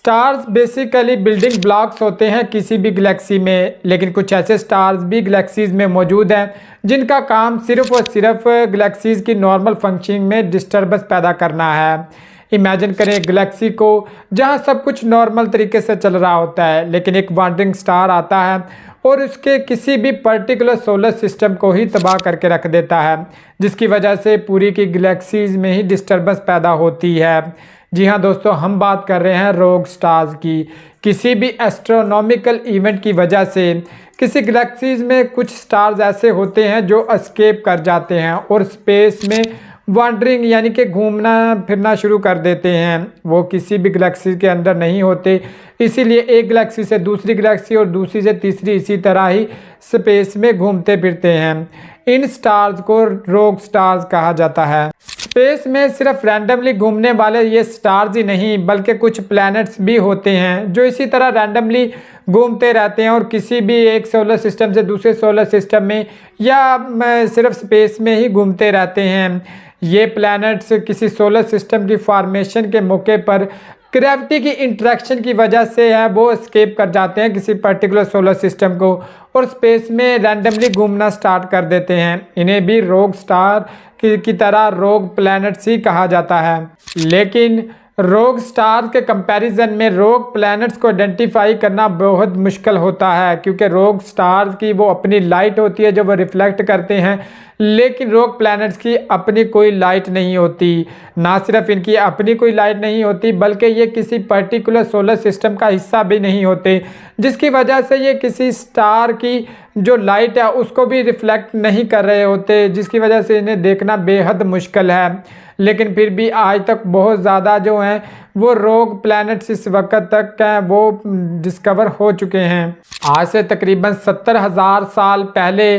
Stars basically building blocks होते हैं किसी भी गैलेक्सी में, लेकिन कुछ ऐसे स्टार्स भी गैलेक्सीज में मौजूद हैं जिनका काम सिर्फ और सिर्फ गैलेक्सीज की नॉर्मल फंक्शनिंग में डिस्टर्बेंस पैदा करना है। इमेजिन करें गैलेक्सी को जहां सब कुछ नॉर्मल तरीके से चल रहा होता है, लेकिन एक वांडरिंग स्टार आता है और उसके किसी भी पर्टिकुलर सोलर सिस्टम को ही तबाह करके रख देता है, जिसकी वजह से पूरी की गैलेक्सीज में ही डिस्टर्बेंस पैदा होती है। जी हाँ दोस्तों, हम बात कर रहे हैं रोग स्टार्स की। किसी भी एस्ट्रोनॉमिकल इवेंट की वजह से किसी गैलेक्सीज में कुछ स्टार्स ऐसे होते हैं जो एस्केप कर जाते हैं और स्पेस में वॉन्डरिंग यानी कि घूमना फिरना शुरू कर देते हैं। वो किसी भी गैलेक्सी के अंदर नहीं होते, इसीलिए एक गैलेक्सी से दूसरी गैलेक्सी और दूसरी से तीसरी इसी तरह ही स्पेस में घूमते फिरते हैं। इन स्टार्स को रोग स्टार्स कहा जाता है। स्पेस में सिर्फ रैंडमली घूमने वाले ये स्टार्स ही नहीं बल्कि कुछ प्लैनेट्स भी होते हैं जो इसी तरह रैंडमली घूमते रहते हैं और किसी भी एक सोलर सिस्टम से दूसरे सोलर सिस्टम में या सिर्फ स्पेस में ही घूमते रहते हैं। ये प्लैनेट्स किसी सोलर सिस्टम की फॉर्मेशन के मौके पर ग्रेविटी की इंटरेक्शन की वजह से है वो एस्केप कर जाते हैं किसी पर्टिकुलर सोलर सिस्टम को और स्पेस में रैंडमली घूमना स्टार्ट कर देते हैं। इन्हें भी रोग स्टार की तरह रोग प्लैनेट्स ही कहा जाता है। लेकिन रोग स्टार के कंपैरिजन में रोग प्लैनेट्स को आइडेंटिफाई करना बहुत मुश्किल होता है, क्योंकि रोग स्टार की वो अपनी लाइट होती है जो वो रिफ्लेक्ट करते हैं, लेकिन रोग प्लैनेट्स की अपनी कोई लाइट नहीं होती। ना सिर्फ इनकी अपनी कोई लाइट नहीं होती बल्कि ये किसी पर्टिकुलर सोलर सिस्टम का हिस्सा भी नहीं होते, जिसकी वजह से ये किसी स्टार की जो लाइट है उसको भी रिफ्लेक्ट नहीं कर रहे होते, जिसकी वजह से इन्हें देखना बेहद मुश्किल है। लेकिन फिर भी आज तक बहुत ज़्यादा जो हैं वो रोग प्लैनेट्स इस वक्त तक वो डिस्कवर हो चुके हैं। आज से तकरीबन 70,000 साल पहले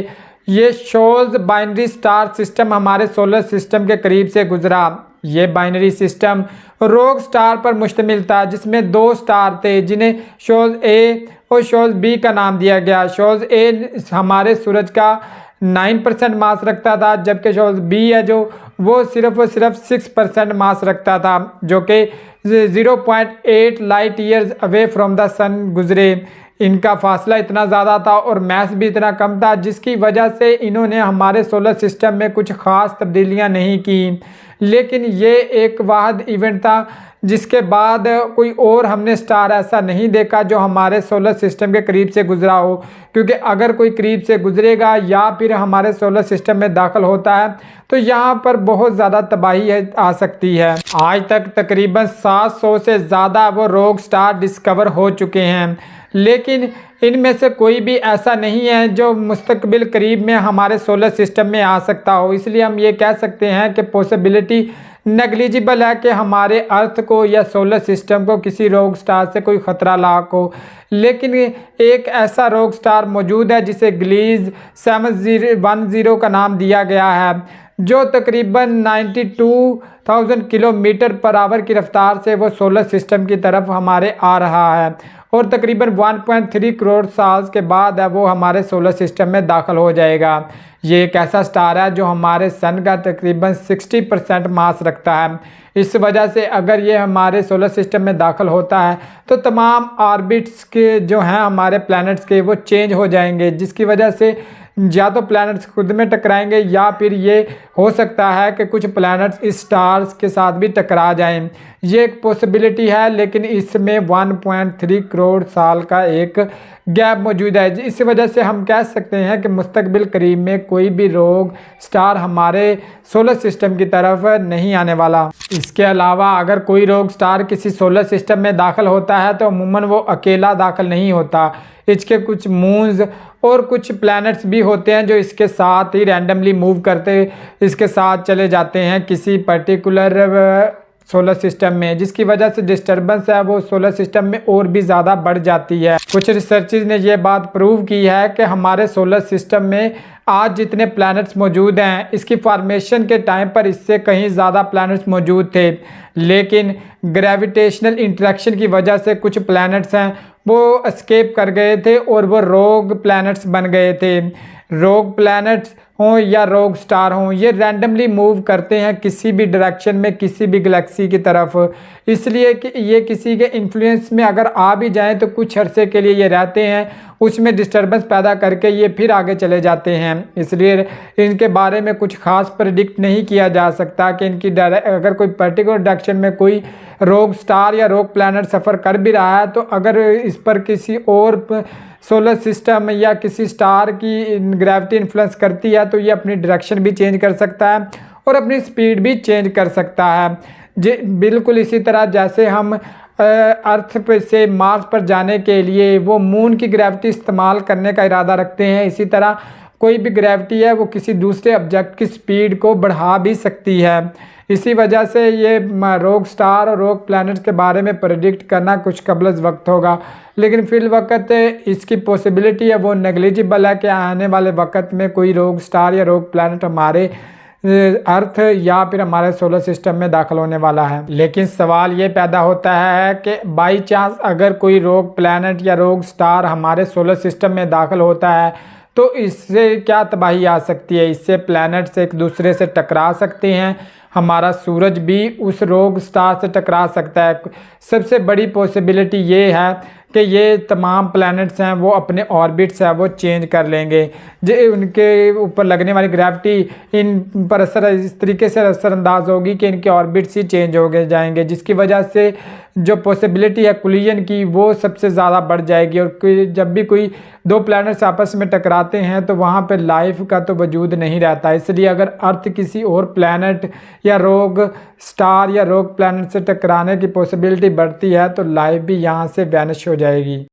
ये शोल्स बाइनरी स्टार सिस्टम हमारे सोलर सिस्टम के करीब से गुजरा। ये बाइनरी सिस्टम रोग स्टार पर मुश्तमिल था, जिसमें दो स्टार थे जिन्हें शोल्स ए और शोल्स बी का नाम दिया गया। शोल्स ए हमारे सूरज का 9% मास रखता था, जबकि शोल्स बी है जो वो सिर्फ और सिर्फ 6% मास रखता था, जो कि 0.8 light years away from the sun गुजरे। इनका फासला इतना ज़्यादा था और मैस भी इतना कम था, जिसकी वजह से इन्होंने हमारे सोलर सिस्टम में कुछ ख़ास तब्दीलियां नहीं की। लेकिन ये एक वाहिद इवेंट था जिसके बाद कोई और हमने स्टार ऐसा नहीं देखा जो हमारे सोलर सिस्टम के करीब से गुजरा हो, क्योंकि अगर कोई करीब से गुजरेगा या फिर हमारे सोलर सिस्टम में दाखिल होता है तो यहाँ पर बहुत ज़्यादा तबाही आ सकती है। आज तक तकरीबन 700 से ज़्यादा वो रोग स्टार डिस्कवर हो चुके हैं, लेकिन इनमें से कोई भी ऐसा नहीं है जो मुस्तकबिल करीब में हमारे सोलर सिस्टम में आ सकता हो। इसलिए हम ये कह सकते हैं कि पॉसिबिलिटी नेग्लिजिबल है कि हमारे अर्थ को या सोलर सिस्टम को किसी रोग स्टार से कोई ख़तरा लाक हो। लेकिन एक ऐसा रोग स्टार मौजूद है जिसे ग्लीज 710 का नाम दिया गया है, जो तकरीबन 92,000 किलोमीटर पर आवर की रफ्तार से वो सोलर सिस्टम की तरफ हमारे आ रहा है और तकरीबन 1.3 करोड़ साल के बाद है वो हमारे सोलर सिस्टम में दाखिल हो जाएगा। ये एक ऐसा स्टार है जो हमारे सन का तकरीबन 60% मास रखता है। इस वजह से अगर ये हमारे सोलर सिस्टम में दाखिल होता है तो तमाम ऑर्बिट्स के जो हैं हमारे प्लैनेट्स के वो चेंज हो जाएंगे, जिसकी वजह से या तो प्लैनेट्स खुद में टकराएंगे या फिर ये हो सकता है कि कुछ प्लैनेट्स इस स्टार्स के साथ भी टकरा जाएं। ये एक पॉसिबिलिटी है, लेकिन इसमें 1.3 करोड़ साल का एक गैप मौजूद है। इस वजह से हम कह सकते हैं कि मुस्तकबिल करीब में कोई भी रोग स्टार हमारे सोलर सिस्टम की तरफ नहीं आने वाला। इसके अलावा अगर कोई रोग स्टार किसी सोलर सिस्टम में दाखिल होता है तो अमूमन वो अकेला दाखिल नहीं होता। इसके कुछ मून्स और कुछ प्लैनेट्स भी होते हैं जो इसके साथ ही रैंडमली मूव करते इसके साथ चले जाते हैं किसी पर्टिकुलर सोलर सिस्टम में, जिसकी वजह से डिस्टर्बेंस है वो सोलर सिस्टम में और भी ज़्यादा बढ़ जाती है। कुछ रिसर्चर्स ने ये बात प्रूव की है कि हमारे सोलर सिस्टम में आज जितने प्लैनेट्स मौजूद हैं इसकी फॉर्मेशन के टाइम पर इससे कहीं ज़्यादा प्लैनेट्स मौजूद थे, लेकिन ग्रेविटेशनल इंटरेक्शन की वजह से कुछ प्लैनेट्स हैं वो एस्केप कर गए थे और वो रोग प्लैनेट्स बन गए थे। रोग प्लैनेट्स हों या रोग स्टार हों, ये रैंडमली मूव करते हैं किसी भी डायरेक्शन में किसी भी गैलेक्सी की तरफ। इसलिए कि ये किसी के इन्फ्लुएंस में अगर आ भी जाएं तो कुछ अरसे के लिए ये रहते हैं, उसमें डिस्टर्बेंस पैदा करके ये फिर आगे चले जाते हैं। इसलिए इनके बारे में कुछ खास प्रेडिक्ट नहीं किया जा सकता कि इनकी अगर कोई पर्टिकुलर डायरेक्शन में कोई रोग स्टार या रोग प्लैनेट सफ़र कर भी रहा है, तो अगर इस पर किसी और सोलर सिस्टम या किसी स्टार की ग्रेविटी इन्फ्लुएंस करती है तो ये अपनी डायरेक्शन भी चेंज कर सकता है और अपनी स्पीड भी चेंज कर सकता है। जी बिल्कुल इसी तरह जैसे हम अर्थ पे से मार्स पर जाने के लिए वो मून की ग्रेविटी इस्तेमाल करने का इरादा रखते हैं, इसी तरह कोई भी ग्रेविटी है वो किसी दूसरे ऑब्जेक्ट की स्पीड को बढ़ा भी सकती है। इसी वजह से ये रोग स्टार और रोग प्लैनेट के बारे में प्रेडिक्ट करना कुछ कबल वक्त होगा, लेकिन फिल वक्त इसकी पॉसिबिलिटी है वो नेग्लिजिबल है कि आने वाले वक्त में कोई रोग स्टार या रोग प्लैनेट हमारे अर्थ या फिर हमारे सोलर सिस्टम में दाखिल होने वाला है। लेकिन सवाल ये पैदा होता है कि बाई चांस अगर कोई रोग प्लैनेट या रोग स्टार हमारे सोलर सिस्टम में दाखिल होता है तो इससे क्या तबाही आ सकती है। इससे प्लैनेट्स एक दूसरे से टकरा सकते हैं, हमारा सूरज भी उस रोग स्टार से टकरा सकता है। सबसे बड़ी पॉसिबिलिटी ये है कि ये तमाम प्लैनेट्स हैं वो अपने ऑर्बिट्स है वो चेंज कर लेंगे, जो उनके ऊपर लगने वाली ग्रेविटी इन पर असर इस तरीके से असरअंदाज होगी कि इनके ऑर्बिट्स ही चेंज हो गए जाएंगे, जिसकी वजह से जो पॉसिबिलिटी है कोलिजन की वो सबसे ज़्यादा बढ़ जाएगी। और जब भी कोई दो प्लैनेट्स आपस में टकराते हैं तो वहाँ पे लाइफ का तो वजूद नहीं रहता। इसलिए अगर अर्थ किसी और प्लैनेट या रोग स्टार या रोग प्लैनेट से टकराने की पॉसिबिलिटी बढ़ती है तो लाइफ भी यहाँ से वैनिश हो जाएगी।